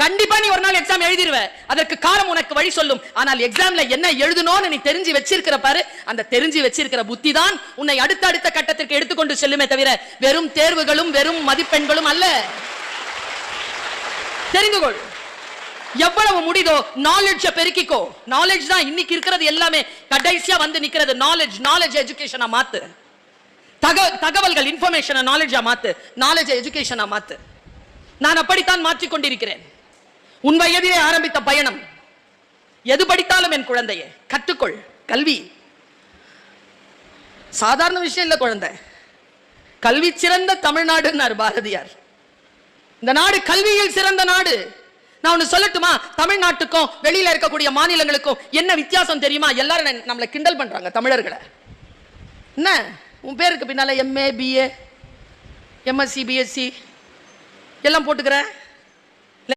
கண்டிப்பா நீ ஒரு நாள் எக்ஸாம் எழுதிடுவ, அதற்கு காலம் உனக்கு வழி சொல்லும். ஆனால் எக்ஸாம்ல என்ன எழுதணும்னு நீ தெரிஞ்சு வச்சிருக்கிற பாரு, அந்த தெரிஞ்சு வச்சிருக்கிற புத்தி தான் உன்னை அடுத்த கட்டத்திற்கு எடுத்துக்கொண்டு செல்லுமே தவிர வெறும் தேர்வுகளும் வெறும் மதிப்பெண்களும் அல்ல. தெரிந்து கொள். எவ்வளவு முடிதோ நாலேஜ் பெருக்கிக்கோ. நாலேஜ் தான் இன்னைக்கு இருக்கிறது எல்லாமே. கடைசியா வந்து நிக்கிறது நாலேஜ். நாலேஜ் எஜுகேஷனா மாத்து. தகவல்கள் இன்ஃபர்மேஷனை நாலேஜா மாத்து. நாலேஜ் எஜுகேஷனா மாத்து. நான் அப்படித்தான் மாற்றிக் கொண்டிருக்கிறேன். உன் வயதிலே ஆரம்பித்த பயணம். எது படித்தாலும் என் குழந்தையே கற்றுக்கொள். கல்வி சாதாரண விஷயம் இல்ல குழந்தை. கல்வி சிறந்த தமிழ்நாடுன்னார் பாரதியார். இந்த நாடு கல்வியில் சிறந்த நாடு. நான் ஒன்னு சொல்லட்டுமா? தமிழ்நாட்டுக்கும் வெளியில இருக்கக்கூடிய மாநிலங்களுக்கும் என்ன வித்தியாசம் தெரியுமா? எல்லாரும் நம்மளை கிண்டல் பண்றாங்க தமிழர்களை. என்ன உன் பேருக்கு பின்னால MA BA MSc BSc எல்லாம் போட்டுக்கிற